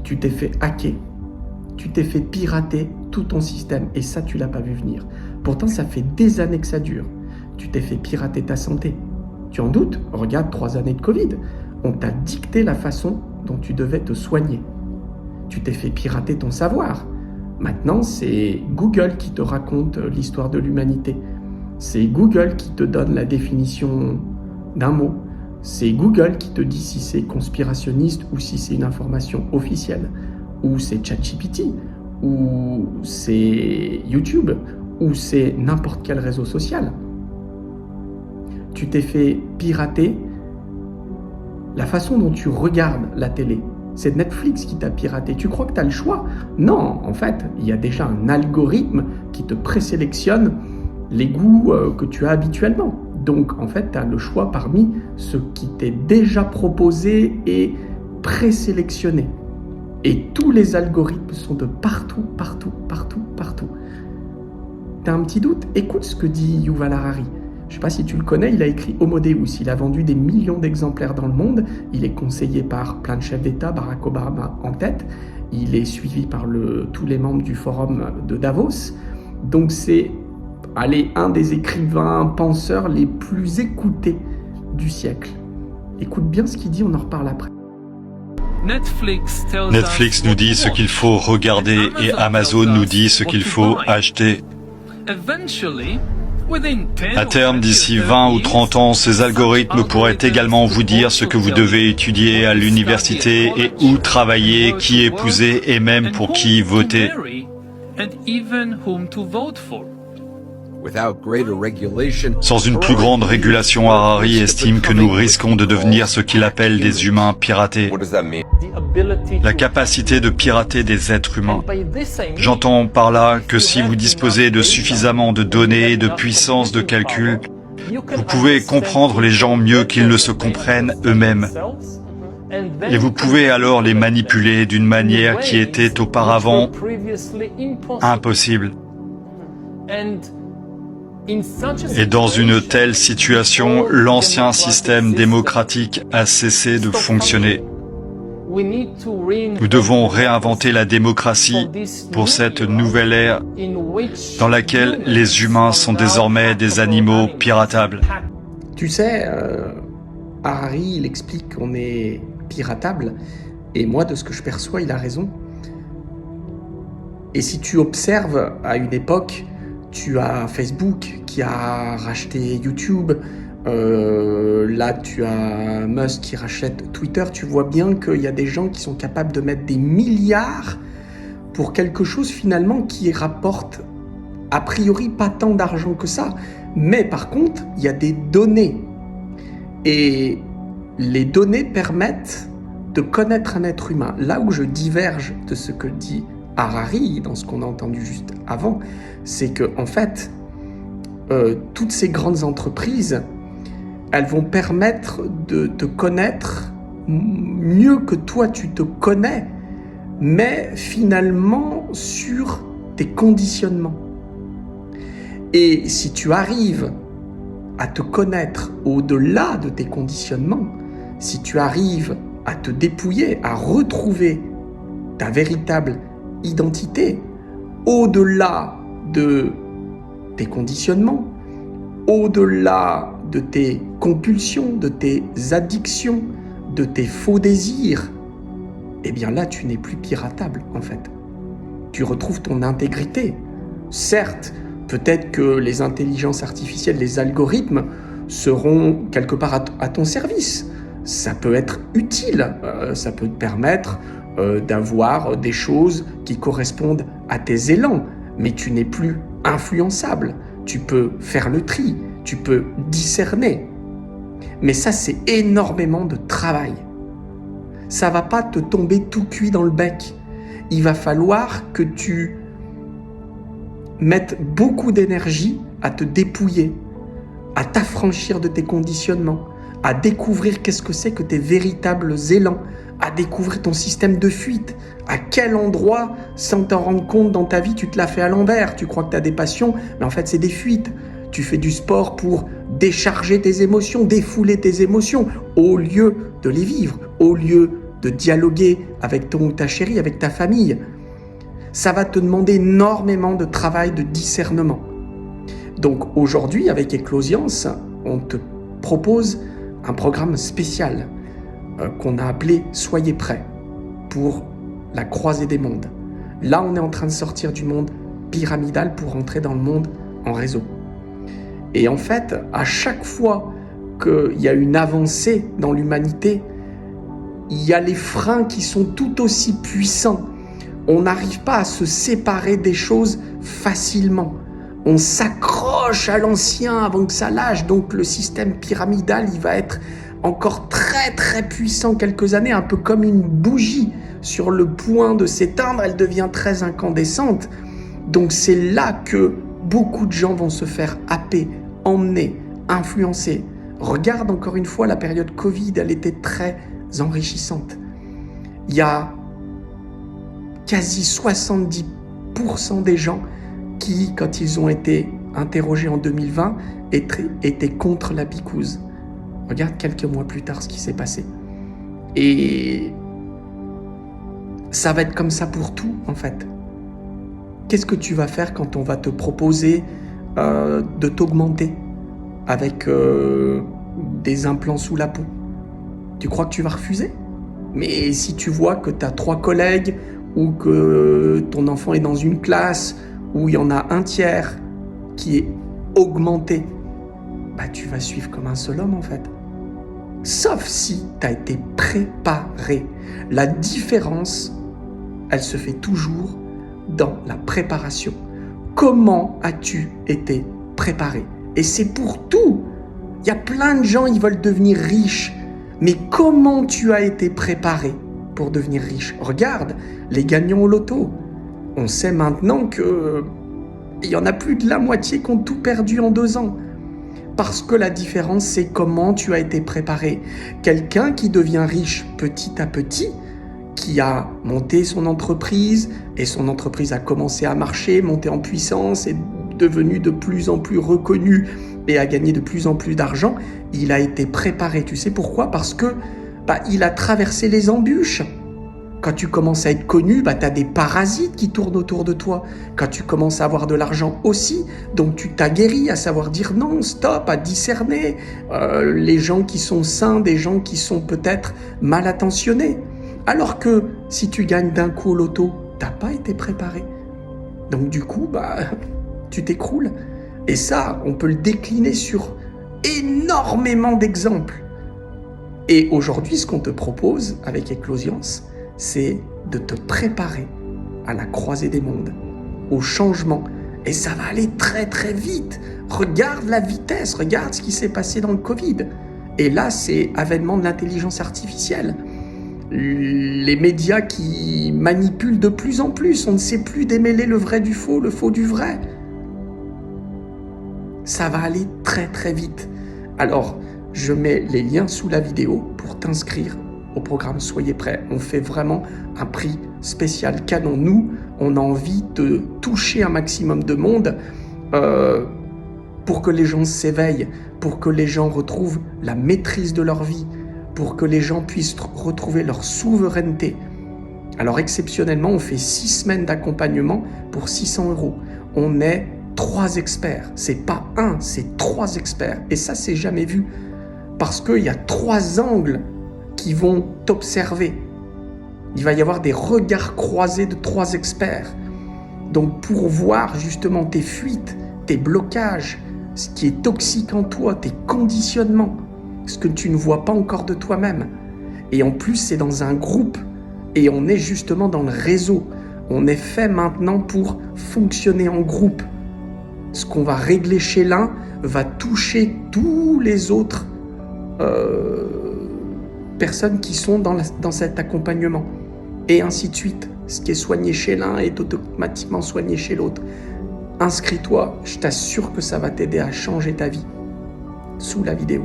Tu t'es fait hacker, tu t'es fait pirater tout ton système et ça, tu l'as pas vu venir. Pourtant, ça fait des années que ça dure. Tu t'es fait pirater ta santé. Tu en doutes? Regarde 3 années de Covid. On t'a dicté la façon dont tu devais te soigner. Tu t'es fait pirater ton savoir. Maintenant, c'est Google qui te raconte l'histoire de l'humanité. C'est Google qui te donne la définition d'un mot. C'est Google qui te dit si c'est conspirationniste ou si c'est une information officielle. Ou c'est ChatGPT, ou c'est YouTube, ou c'est n'importe quel réseau social. Tu t'es fait pirater la façon dont tu regardes la télé. C'est Netflix qui t'a piraté. Tu crois que tu as le choix? Non, en fait, il y a déjà un algorithme qui te présélectionne les goûts que tu as habituellement. Donc, en fait, tu as le choix parmi ce qui t'est déjà proposé et présélectionné. Et tous les algorithmes sont de partout, partout, partout, partout. T'as un petit doute? Écoute ce que dit Yuval Harari. Je ne sais pas si tu le connais, il a écrit Homo Deus. Il a vendu des millions d'exemplaires dans le monde. Il est conseillé par plein de chefs d'État, Barack Obama en tête. Il est suivi par tous les membres du forum de Davos. Donc c'est un des écrivains, penseurs les plus écoutés du siècle. Écoute bien ce qu'il dit, on en reparle après. Netflix nous dit ce qu'il faut regarder et Amazon nous dit ce qu'il faut acheter. À terme, d'ici 20 ou 30 ans, ces algorithmes pourraient également vous dire ce que vous devez étudier à l'université et où travailler, qui épouser et même pour qui voter. Sans une plus grande régulation, Harari estime que nous risquons de devenir ce qu'il appelle des humains piratés. La capacité de pirater des êtres humains. J'entends par là que si vous disposez de suffisamment de données et de puissance de calcul, vous pouvez comprendre les gens mieux qu'ils ne se comprennent eux-mêmes. Et vous pouvez alors les manipuler d'une manière qui était auparavant impossible. Et dans une telle situation, l'ancien système démocratique a cessé de fonctionner. Nous devons réinventer la démocratie pour cette nouvelle ère dans laquelle les humains sont désormais des animaux piratables. Tu sais, Harari, il explique qu'on est piratable, et moi, de ce que je perçois, il a raison. Et si tu observes, à une époque, tu as Facebook qui a racheté YouTube, là tu as Musk qui rachète Twitter, tu vois bien qu'il y a des gens qui sont capables de mettre des milliards pour quelque chose finalement qui rapporte a priori pas tant d'argent que ça. Mais par contre, il y a des données. Et les données permettent de connaître un être humain. Là où je diverge de ce que dit Harari, dans ce qu'on a entendu juste avant, c'est que en fait, toutes ces grandes entreprises, elles vont permettre de te connaître mieux que toi tu te connais, mais finalement sur tes conditionnements. Et si tu arrives à te connaître au-delà de tes conditionnements, si tu arrives à te dépouiller, à retrouver ta véritable identité, au-delà de tes conditionnements, au-delà de tes compulsions, de tes addictions, de tes faux désirs, eh bien là, tu n'es plus piratable, en fait. Tu retrouves ton intégrité. Certes, peut-être que les intelligences artificielles, les algorithmes, seront quelque part à ton service. Ça peut être utile, ça peut te permettre d'avoir des choses qui correspondent à tes élans, mais tu n'es plus influençable. Tu peux faire le tri, tu peux discerner. Mais ça, c'est énormément de travail. Ça ne va pas te tomber tout cuit dans le bec. Il va falloir que tu mettes beaucoup d'énergie à te dépouiller, à t'affranchir de tes conditionnements, à découvrir qu'est-ce que c'est que tes véritables élans, à découvrir ton système de fuite, à quel endroit, sans t'en rendre compte dans ta vie, tu te l'as fait à l'envers. Tu crois que tu as des passions, mais en fait, c'est des fuites. Tu fais du sport pour décharger tes émotions, défouler tes émotions, au lieu de les vivre, au lieu de dialoguer avec ton ou ta chérie, avec ta famille. Ça va te demander énormément de travail, de discernement. Donc aujourd'hui, avec Eclosiance, on te propose un programme spécial qu'on a appelé « Soyez prêts » pour la croisée des mondes. Là, on est en train de sortir du monde pyramidal pour entrer dans le monde en réseau. Et en fait, à chaque fois qu'il y a une avancée dans l'humanité, il y a les freins qui sont tout aussi puissants. On n'arrive pas à se séparer des choses facilement. On s'accroche à l'ancien avant que ça lâche. Donc le système pyramidal, il va être encore très très puissant quelques années, un peu comme une bougie sur le point de s'éteindre, elle devient très incandescente. Donc c'est là que beaucoup de gens vont se faire happer, emmener, influencer. Regarde encore une fois la période Covid, elle était très enrichissante. Il y a quasi 70% des gens qui, quand ils ont été interrogés en 2020, étaient contre la picouse. Regarde quelques mois plus tard ce qui s'est passé. Et ça va être comme ça pour tout, en fait. Qu'est-ce que tu vas faire quand on va te proposer de t'augmenter avec des implants sous la peau? Tu crois que tu vas refuser? Mais si tu vois que tu as 3 collègues ou que ton enfant est dans une classe où il y en a un tiers qui est augmenté, bah tu vas suivre comme un seul homme en fait. Sauf si tu as été préparé. La différence, elle se fait toujours dans la préparation. Comment as-tu été préparé? Et c'est pour tout. Il y a plein de gens, ils veulent devenir riches. Mais comment tu as été préparé pour devenir riche? Regarde, les gagnants au loto. On sait maintenant que il y en a plus de la moitié qui ont tout perdu en 2 ans. Parce que la différence, c'est comment tu as été préparé. Quelqu'un qui devient riche petit à petit, qui a monté son entreprise, et son entreprise a commencé à marcher, monter en puissance, est devenu de plus en plus reconnu et a gagné de plus en plus d'argent, il a été préparé. Tu sais pourquoi? Parce que il a traversé les embûches. Quand tu commences à être connu, tu as des parasites qui tournent autour de toi. Quand tu commences à avoir de l'argent aussi, donc tu t'aguerris à savoir dire non, stop, à discerner les gens qui sont sains, des gens qui sont peut-être mal intentionnés. Alors que si tu gagnes d'un coup au loto, tu n'as pas été préparé. Donc du coup, tu t'écroules. Et ça, on peut le décliner sur énormément d'exemples. Et aujourd'hui, ce qu'on te propose avec Eclosiance, c'est de te préparer à la croisée des mondes, au changement. Et ça va aller très très vite. Regarde la vitesse, regarde ce qui s'est passé dans le Covid. Et là, c'est avènement de l'intelligence artificielle. Les médias qui manipulent de plus en plus, on ne sait plus démêler le vrai du faux, le faux du vrai. Ça va aller très très vite. Alors, je mets les liens sous la vidéo pour t'inscrire au programme Soyez prêts. On fait vraiment un prix spécial canon. Nous, on a envie de toucher un maximum de monde pour que les gens s'éveillent, pour que les gens retrouvent la maîtrise de leur vie, pour que les gens puissent retrouver leur souveraineté. Alors exceptionnellement, on fait 6 semaines d'accompagnement pour 600 €. On est 3 experts. C'est pas 1, c'est 3 experts. Et ça, c'est jamais vu. Parce qu'il y a 3 angles qui vont t'observer. Il va y avoir des regards croisés de 3 experts. Donc pour voir justement tes fuites, tes blocages, ce qui est toxique en toi, tes conditionnements, ce que tu ne vois pas encore de toi-même. Et en plus, c'est dans un groupe. Et on est justement dans le réseau. On est fait maintenant pour fonctionner en groupe. Ce qu'on va régler chez l'un va toucher tous les autres personnes qui sont dans cet accompagnement. Et ainsi de suite. Ce qui est soigné chez l'un est automatiquement soigné chez l'autre. Inscris-toi, je t'assure que ça va t'aider à changer ta vie. Sous la vidéo.